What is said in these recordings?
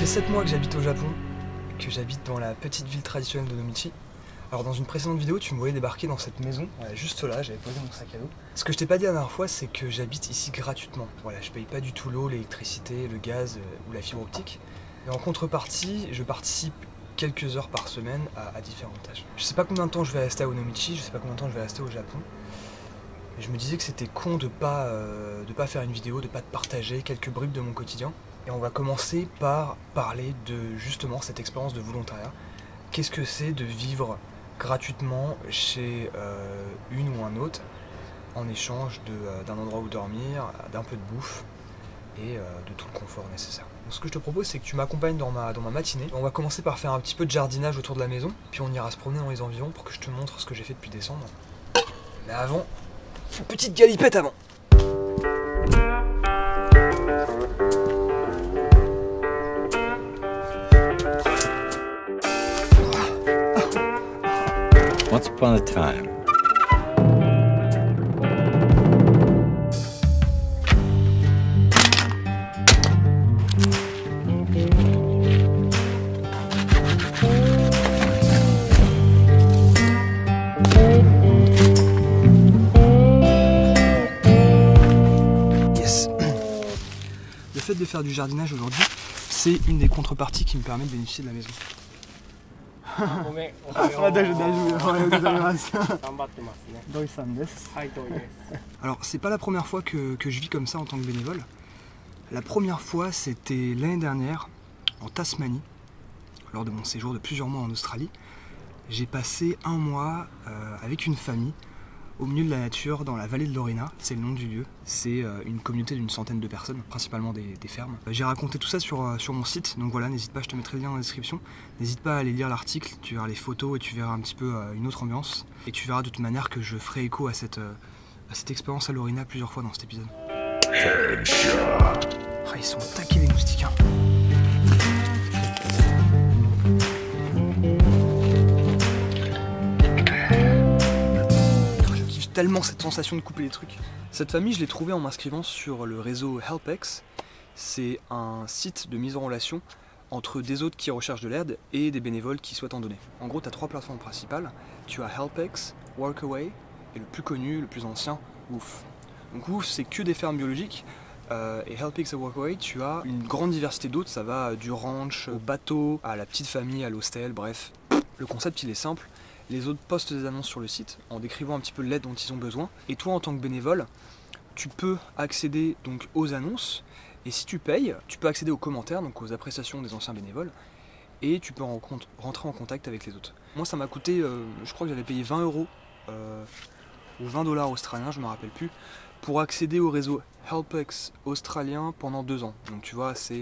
7 mois que j'habite au Japon, que j'habite dans la petite ville traditionnelle de Nomichi. Alors dans une précédente vidéo, tu me voyais débarquer dans cette maison, juste là, j'avais posé mon sac à dos. Ce que je t'ai pas dit la dernière fois, c'est que j'habite ici gratuitement. Voilà, je paye pas du tout l'eau, l'électricité, le gaz ou la fibre optique. Et en contrepartie, je participe quelques heures par semaine à différentes tâches. Je sais pas combien de temps je vais rester à Onomichi, je sais pas combien de temps je vais rester au Japon. Mais je me disais que c'était con de pas faire une vidéo, de pas te partager quelques bribes de mon quotidien. Et on va commencer par parler de justement cette expérience de volontariat. Qu'est-ce que c'est de vivre gratuitement chez une ou un autre en échange d'un endroit où dormir, d'un peu de bouffe et de tout le confort nécessaire. Donc ce que je te propose, c'est que tu m'accompagnes dans ma matinée. On va commencer par faire un petit peu de jardinage autour de la maison, puis on ira se promener dans les environs pour que je te montre ce que j'ai fait depuis décembre. Mais avant, une petite galipette avant. Once upon a time. Yes. Le fait de faire du jardinage aujourd'hui, c'est une des contreparties qui me permet de bénéficier de la maison. Alors c'est pas la première fois que je vis comme ça en tant que bénévole. La première fois c'était l'année dernière en Tasmanie, lors de mon séjour de plusieurs mois en Australie. J'ai passé un mois avec une famille au milieu de la nature dans la vallée de l'Orina, c'est le nom du lieu. C'est une communauté d'une centaine de personnes, principalement des fermes. J'ai raconté tout ça sur mon site, donc voilà, n'hésite pas, je te mettrai le lien dans la description. N'hésite pas à aller lire l'article, tu verras les photos et tu verras un petit peu une autre ambiance. Et tu verras de toute manière que je ferai écho à cette expérience à l'Orina plusieurs fois dans cet épisode. Ah, ils sont taqués les moustiques, hein. Tellement cette sensation de couper les trucs. Cette famille, je l'ai trouvée en m'inscrivant sur le réseau Helpex. C'est un site de mise en relation entre des autres qui recherchent de l'aide et des bénévoles qui souhaitent en donner. En gros, tu as 3 plateformes principales. Tu as Helpex, Workaway et le plus connu, le plus ancien, Woof. Donc Woof, c'est que des fermes biologiques. Et Helpex et Workaway, tu as une grande diversité d'autres. Ça va du ranch au bateau, à la petite famille, à l'hostel, bref. Le concept, il est simple. Les autres postent des annonces sur le site en décrivant un petit peu l'aide dont ils ont besoin. Et toi, en tant que bénévole, tu peux accéder donc aux annonces. Et si tu payes, tu peux accéder aux commentaires, donc aux appréciations des anciens bénévoles. Et tu peux rentrer en contact avec les autres. Moi, ça m'a coûté, je crois que j'avais payé 20 € ou 20 $ australiens, je ne me rappelle plus, pour accéder au réseau Helpex australien pendant 2 ans. Donc tu vois, ça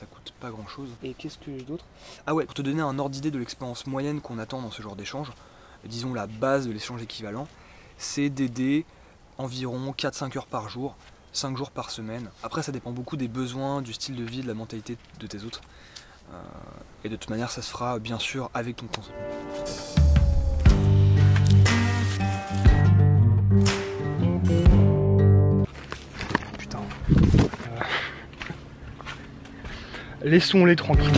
coûte pas grand chose. Et qu'est-ce que j'ai d'autre? Ah ouais, pour te donner un ordre d'idée de l'expérience moyenne qu'on attend dans ce genre d'échange, disons la base de l'échange équivalent, c'est d'aider environ 4-5 heures par jour, 5 jours par semaine. Après ça dépend beaucoup des besoins, du style de vie, de la mentalité de tes autres. Et de toute manière ça se fera bien sûr avec ton consentement. Laissons-les tranquilles.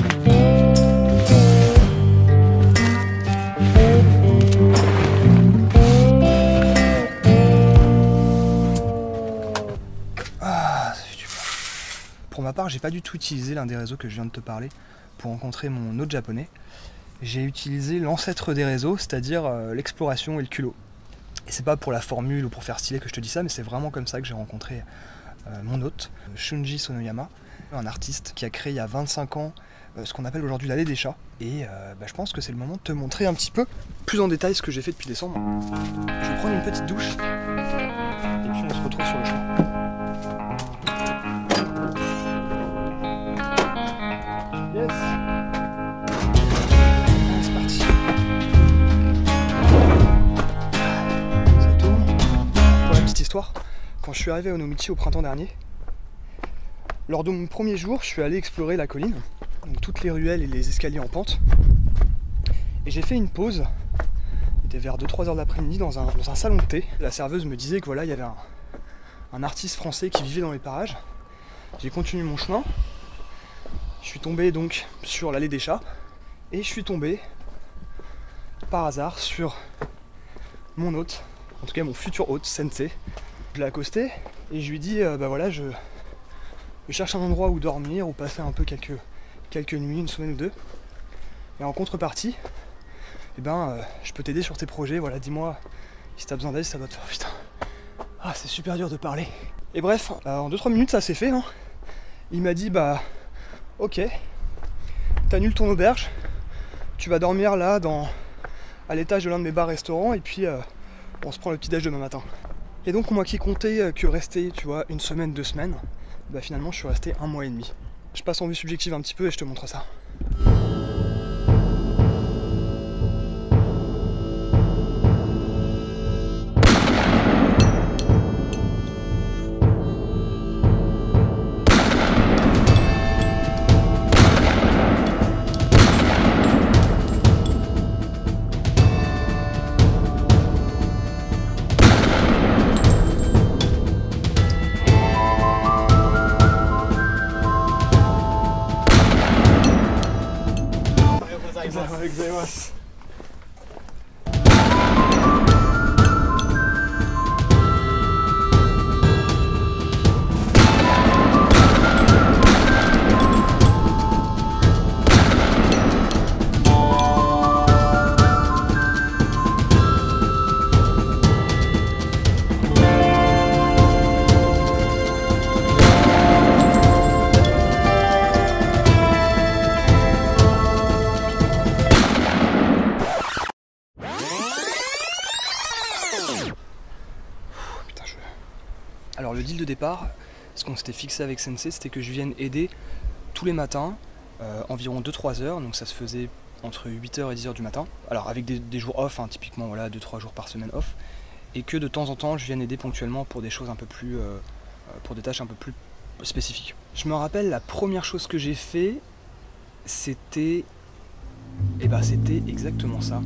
Ah, ça fait du bien. Pour ma part, j'ai pas du tout utilisé l'un des réseaux que je viens de te parler pour rencontrer mon hôte japonais. J'ai utilisé l'ancêtre des réseaux, c'est-à-dire l'exploration et le culot. Et c'est pas pour la formule ou pour faire stylé que je te dis ça, mais c'est vraiment comme ça que j'ai rencontré mon hôte, Shunji Sonoyama, un artiste qui a créé il y a 25 ans ce qu'on appelle aujourd'hui l'allée des chats. Et je pense que c'est le moment de te montrer un petit peu plus en détail ce que j'ai fait depuis décembre. Je vais prendre une petite douche et puis on se retrouve sur le chemin. Yes. Allez, c'est parti. Ça tourne. Pour la petite histoire, quand je suis arrivé à Onomichi au printemps dernier, lors de mon premier jour, je suis allé explorer la colline, donc toutes les ruelles et les escaliers en pente. Et j'ai fait une pause, il était vers 2-3 heures de l'après-midi dans un salon de thé. La serveuse me disait que voilà, il y avait un artiste français qui vivait dans les parages. J'ai continué mon chemin Je suis tombé donc sur l'allée des chats et je suis tombé par hasard sur mon hôte, en tout cas mon futur hôte, Sensei. Je l'ai accosté et je lui dis bah voilà, je cherche un endroit où dormir, où passer un peu quelques nuits, une semaine ou deux. Et en contrepartie, je peux t'aider sur tes projets, voilà, dis-moi si t'as besoin d'aide, si ça doit te faire. Putain. Ah, c'est super dur de parler. Et bref, en 2-3 minutes ça s'est fait, hein. Il m'a dit bah ok, t'annules ton auberge, tu vas dormir là à l'étage de l'un de mes bars-restaurants et puis on se prend le petit déj demain matin. Et donc moi qui comptais que rester, tu vois, une semaine, 2 semaines, bah finalement je suis resté 1 mois et demi. Je passe en vue subjective un petit peu et je te montre ça. Alors le deal de départ, ce qu'on s'était fixé avec Sensei, c'était que je vienne aider tous les matins, environ 2-3 heures, donc ça se faisait entre 8h et 10h du matin, alors avec des jours off, hein, typiquement voilà, 2-3 jours par semaine off, et que de temps en temps je vienne aider ponctuellement pour des choses un peu plus, pour des tâches un peu plus spécifiques. Je me rappelle la première chose que j'ai fait, c'était exactement ça.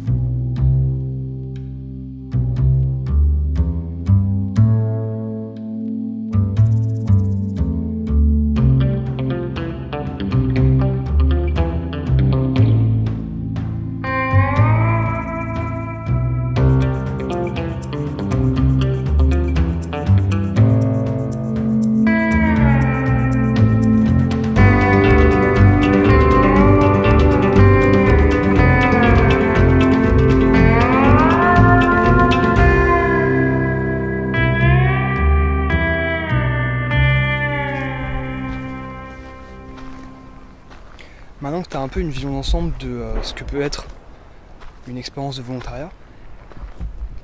Maintenant que tu as un peu une vision d'ensemble de ce que peut être une expérience de volontariat,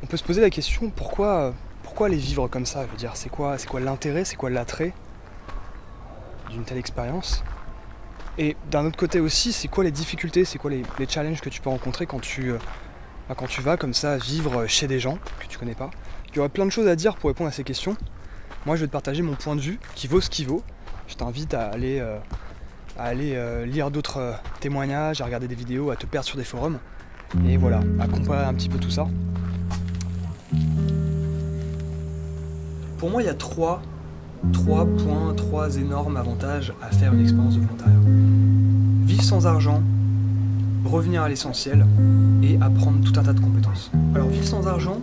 on peut se poser la question pourquoi les vivre comme ça, je veux dire, c'est quoi l'intérêt, c'est quoi l'attrait d'une telle expérience? Et d'un autre côté aussi, c'est quoi les difficultés, c'est quoi les challenges que tu peux rencontrer quand tu vas comme ça vivre chez des gens que tu connais pas? Il y aurait plein de choses à dire pour répondre à ces questions. Moi je vais te partager mon point de vue qui vaut ce qu'il vaut. Je t'invite à aller lire d'autres témoignages, à regarder des vidéos, à te perdre sur des forums. Et voilà, à comparer un petit peu tout ça. Pour moi, il y a trois énormes avantages à faire une expérience de volontariat. Vivre sans argent, revenir à l'essentiel et apprendre tout un tas de compétences. Alors vivre sans argent,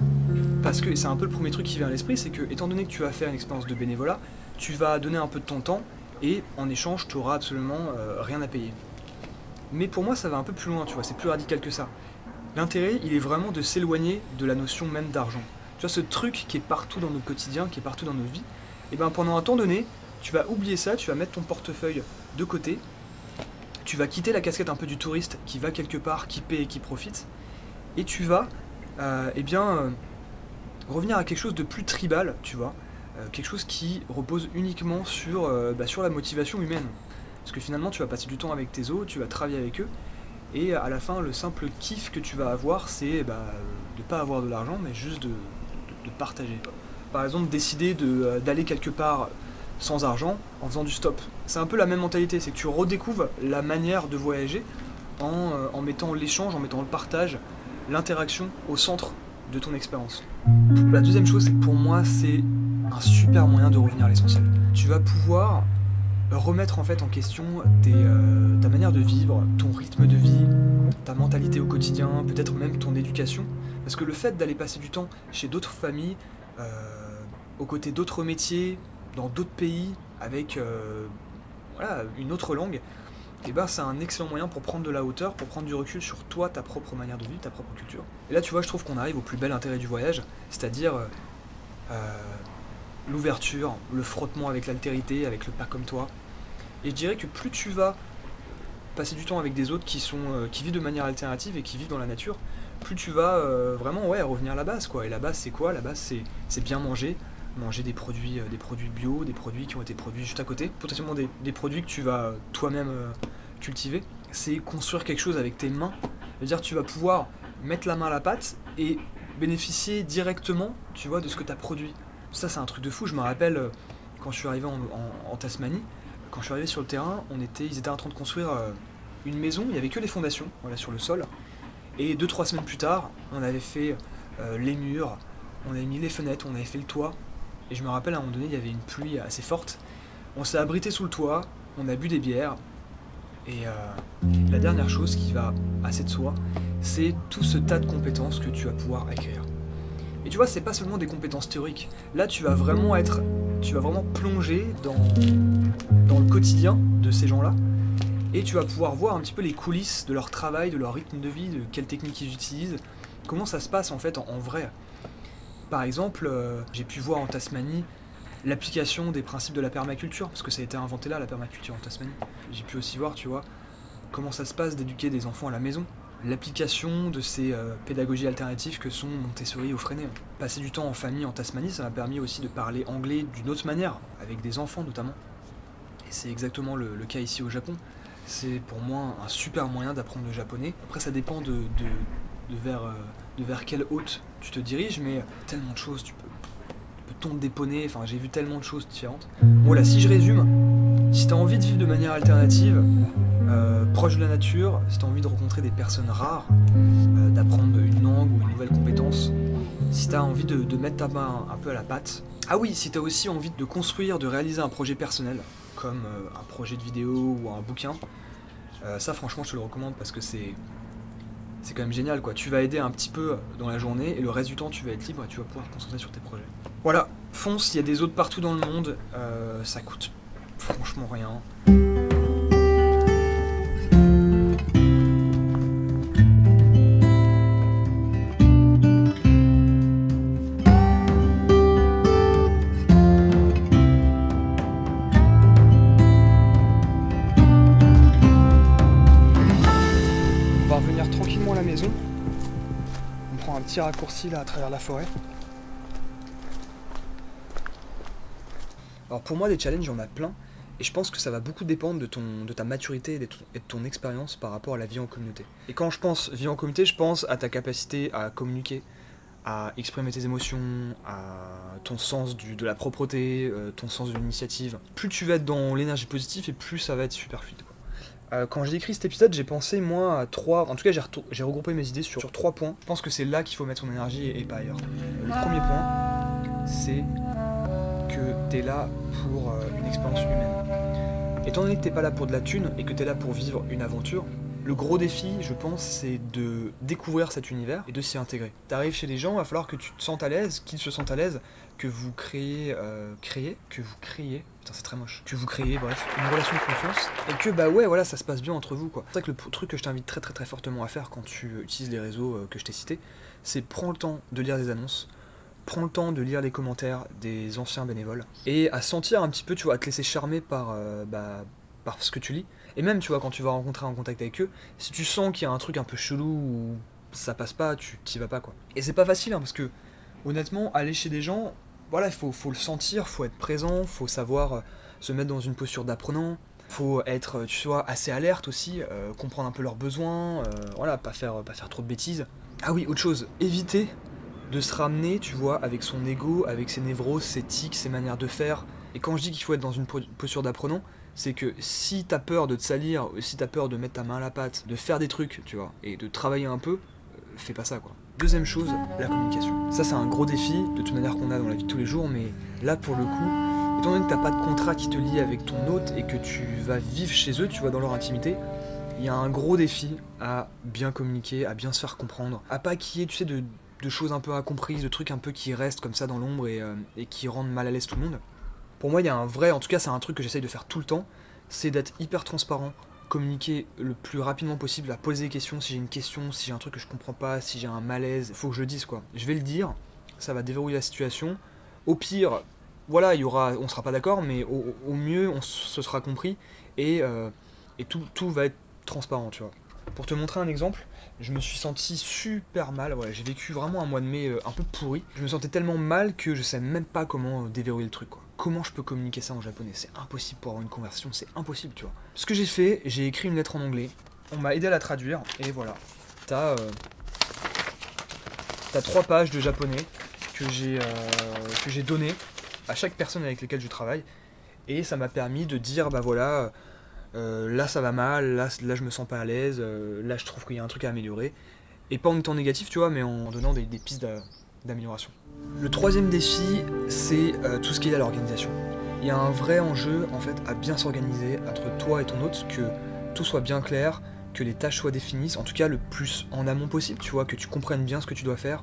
parce que c'est un peu le premier truc qui vient à l'esprit, c'est que étant donné que tu vas faire une expérience de bénévolat, tu vas donner un peu de ton temps et en échange tu n'auras absolument rien à payer. Mais pour moi ça va un peu plus loin, tu vois, c'est plus radical que ça. L'intérêt il est vraiment de s'éloigner de la notion même d'argent. Tu vois, ce truc qui est partout dans notre quotidien, qui est partout dans nos vies, et ben pendant un temps donné, tu vas oublier ça, tu vas mettre ton portefeuille de côté, tu vas quitter la casquette un peu du touriste qui va quelque part, qui paie et qui profite, et tu vas revenir à quelque chose de plus tribal, tu vois, quelque chose qui repose uniquement sur la motivation humaine. Parce que finalement tu vas passer du temps avec tes os, tu vas travailler avec eux, et à la fin le simple kiff que tu vas avoir c'est de pas avoir de l'argent mais juste de partager. Par exemple décider d'aller quelque part sans argent en faisant du stop. C'est un peu la même mentalité, c'est que tu redécouvres la manière de voyager en mettant l'échange, en mettant le partage, l'interaction au centre de ton expérience. La deuxième chose c'est que pour moi c'est un super moyen de revenir à l'essentiel. Tu vas pouvoir remettre en fait en question ta manière de vivre, ton rythme de vie, ta mentalité au quotidien, peut-être même ton éducation. Parce que le fait d'aller passer du temps chez d'autres familles, aux côtés d'autres métiers, dans d'autres pays, avec voilà, une autre langue, et ben c'est un excellent moyen pour prendre de la hauteur, pour prendre du recul sur toi, ta propre manière de vivre, ta propre culture. Et là tu vois, je trouve qu'on arrive au plus bel intérêt du voyage, c'est-à-dire l'ouverture, le frottement avec l'altérité, avec le pas comme toi. Et je dirais que plus tu vas passer du temps avec des autres qui vivent de manière alternative et qui vivent dans la nature, plus tu vas vraiment revenir à la base, quoi. Et la base c'est quoi? La base c'est bien manger des produits bio, des produits qui ont été produits juste à côté, potentiellement des produits que tu vas toi-même cultiver. C'est construire quelque chose avec tes mains, c'est-à-dire tu vas pouvoir mettre la main à la pâte et bénéficier directement, tu vois, de ce que tu as produit. Ça c'est un truc de fou. Je me rappelle quand je suis arrivé en Tasmanie, quand je suis arrivé sur le terrain, ils étaient en train de construire une maison, il n'y avait que les fondations, voilà, sur le sol. Et 2-3 semaines plus tard, on avait fait les murs, on avait mis les fenêtres, on avait fait le toit. Et je me rappelle à un moment donné, il y avait une pluie assez forte. On s'est abrité sous le toit, on a bu des bières. Et la dernière chose qui va assez de soi, c'est tout ce tas de compétences que tu vas pouvoir acquérir. Et tu vois, c'est pas seulement des compétences théoriques. Là, tu vas vraiment plonger dans le quotidien de ces gens-là. Et tu vas pouvoir voir un petit peu les coulisses de leur travail, de leur rythme de vie, de quelles techniques ils utilisent, comment ça se passe en fait en vrai. Par exemple, j'ai pu voir en Tasmanie l'application des principes de la permaculture, parce que ça a été inventé là, la permaculture en Tasmanie. J'ai pu aussi voir, tu vois, comment ça se passe d'éduquer des enfants à la maison, l'application de ces pédagogies alternatives que sont Montessori ou Freinet. Passer du temps en famille en Tasmanie, ça m'a permis aussi de parler anglais d'une autre manière, avec des enfants notamment. Et c'est exactement le cas ici au Japon. C'est pour moi un super moyen d'apprendre le japonais. Après ça dépend de vers quelle hôte tu te diriges, mais tellement de choses, tu peux ton déponner, enfin j'ai vu tellement de choses différentes. Voilà, si je résume, si t'as envie de vivre de manière alternative, proche de la nature, si t'as envie de rencontrer des personnes rares, d'apprendre une langue ou une nouvelle compétence, si t'as envie de mettre ta main un peu à la pâte, ah oui, si t'as aussi envie de construire, de réaliser un projet personnel, comme un projet de vidéo ou un bouquin, ça franchement je te le recommande parce que c'est quand même génial quoi. Tu vas aider un petit peu dans la journée et le reste du temps tu vas être libre et tu vas pouvoir te concentrer sur tes projets. Voilà, fonce, il y a des autres partout dans le monde, ça coûte franchement rien. Tranquillement à la maison, on prend un petit raccourci là à travers la forêt. Alors pour moi des challenges il y en a plein et je pense que ça va beaucoup dépendre de ta maturité et de ton expérience par rapport à la vie en communauté. Et quand je pense vie en communauté, je pense à ta capacité à communiquer, à exprimer tes émotions, à ton sens de la propreté, ton sens de l'initiative. Plus tu vas être dans l'énergie positive et plus ça va être super fluide. Quand j'ai écrit cet épisode, j'ai pensé moi à 3... En tout cas, j'ai regroupé mes idées sur 3 points. Je pense que c'est là qu'il faut mettre son énergie et pas ailleurs. Le premier point, c'est que t'es là pour une expérience humaine. Étant donné que t'es pas là pour de la thune et que t'es là pour vivre une aventure, le gros défi, je pense, c'est de découvrir cet univers et de s'y intégrer. T'arrives chez les gens, il va falloir que tu te sentes à l'aise, qu'ils se sentent à l'aise, que vous créez, putain c'est très moche, que vous créez, bref, une relation de confiance, et que bah ouais, voilà, ça se passe bien entre vous quoi. C'est vrai que le truc que je t'invite très très très fortement à faire quand tu utilises les réseaux que je t'ai cités, c'est prends le temps de lire des annonces, prends le temps de lire les commentaires des anciens bénévoles, et à sentir un petit peu, tu vois, à te laisser charmer par ce que tu lis, et même tu vois, quand tu vas rentrer en contact avec eux, si tu sens qu'il y a un truc un peu chelou ou ça passe pas, tu t'y vas pas quoi. Et c'est pas facile hein, parce que honnêtement, aller chez des gens, voilà, il faut le sentir, faut être présent, faut savoir se mettre dans une posture d'apprenant, faut être, tu vois, assez alerte aussi, comprendre un peu leurs besoins, voilà, pas faire trop de bêtises. Ah oui, autre chose, éviter de se ramener, tu vois, avec son ego, avec ses névroses, ses tics, ses manières de faire. Et quand je dis qu'il faut être dans une posture d'apprenant, c'est que si t'as peur de te salir, si t'as peur de mettre ta main à la pâte, de faire des trucs, tu vois, et de travailler un peu, fais pas ça quoi. Deuxième chose, la communication. Ça c'est un gros défi, de toute manière qu'on a dans la vie de tous les jours, mais là pour le coup, Étant donné que t'as pas de contrat qui te lie avec ton hôte et que tu vas vivre chez eux, tu vas dans leur intimité, il y a un gros défi à bien communiquer, à bien se faire comprendre, à pas qu'il y ait, tu sais, de choses un peu incomprises, de trucs un peu qui restent comme ça dans l'ombre et qui rendent mal à l'aise tout le monde. Pour moi, il y a un vrai, en tout cas c'est un truc que j'essaye de faire tout le temps, c'est d'être hyper transparent, communiquer le plus rapidement possible, à poser des questions, si j'ai une question, si j'ai un truc que je comprends pas, si j'ai un malaise, faut que je le dise quoi. Je vais le dire, ça va déverrouiller la situation, au pire, voilà, on sera pas d'accord, mais au mieux, on se sera compris, et tout va être transparent, tu vois. Pour te montrer un exemple, je me suis senti super mal, ouais, j'ai vécu vraiment un mois de mai un peu pourri. Je me sentais tellement mal que je sais même pas comment déverrouiller le truc, quoi. Comment je peux communiquer ça en japonais? C'est impossible pour avoir une conversation, c'est impossible, tu vois. Ce que j'ai fait, j'ai écrit une lettre en anglais, on m'a aidé à la traduire, et voilà. T'as 3 pages de japonais que j'ai donné à chaque personne avec laquelle je travaille, et ça m'a permis de dire, bah voilà, là ça va mal, là je me sens pas à l'aise, là je trouve qu'il y a un truc à améliorer, et pas en étant négatif, tu vois, mais en donnant des pistes d'amélioration. Le troisième défi, c'est tout ce qui est à l'organisation. Il y a un vrai enjeu en fait à bien s'organiser entre toi et ton hôte, que tout soit bien clair, que les tâches soient définies, en tout cas le plus en amont possible, tu vois, que tu comprennes bien ce que tu dois faire,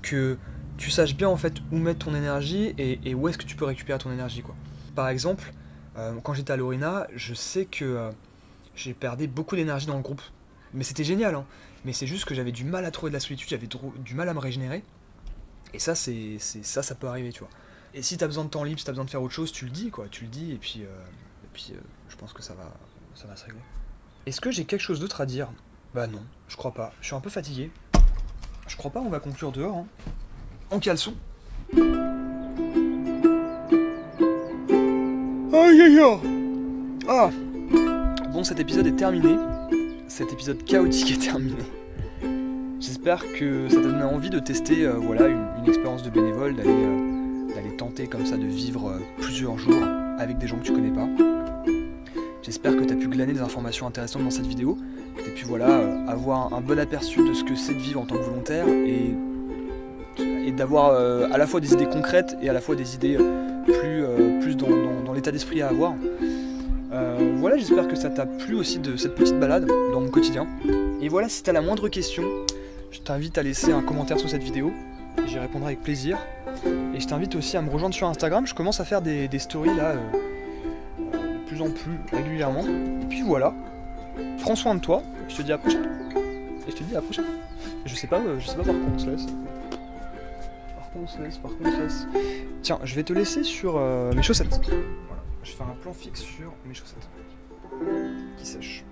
que tu saches bien en fait où mettre ton énergie et où est-ce que tu peux récupérer ton énergie, quoi. Par exemple, quand j'étais à l'Orina, je sais que j'ai perdu beaucoup d'énergie dans le groupe. Mais c'était génial, hein. Mais c'est juste que j'avais du mal à trouver de la solitude, j'avais du mal à me régénérer. Et ça, ça peut arriver, tu vois. Et si t'as besoin de temps libre, si t'as besoin de faire autre chose, tu le dis, quoi. Tu le dis, et puis je pense que ça va se régler. Est-ce que j'ai quelque chose d'autre à dire? Bah non, je crois pas. Je suis un peu fatigué. Je crois pas, on va conclure dehors, hein. En caleçon. Aïe aïe aïe. Ah. Bon, cet épisode est terminé. Cet épisode chaotique est terminé. J'espère que ça t'a donné envie de tester voilà, une expérience de bénévole, d'aller tenter comme ça de vivre plusieurs jours avec des gens que tu connais pas. J'espère que tu as pu glaner des informations intéressantes dans cette vidéo, que tu as pu voilà, avoir un bon aperçu de ce que c'est de vivre en tant que volontaire et d'avoir à la fois des idées concrètes et à la fois des idées plus dans l'état d'esprit à avoir. Voilà, j'espère que ça t'a plu aussi de cette petite balade dans mon quotidien. Et voilà, si tu as la moindre question, je t'invite à laisser un commentaire sous cette vidéo, j'y répondrai avec plaisir. Et je t'invite aussi à me rejoindre sur Instagram, je commence à faire des stories là de plus en plus régulièrement. Et puis voilà, prends soin de toi, je te dis à la prochaine. Et je te dis à la prochaine. Je sais pas par quoi on se laisse. Par contre on se laisse. Tiens, je vais te laisser sur mes chaussettes. Voilà, je vais faire un plan fixe sur mes chaussettes qui sèchent.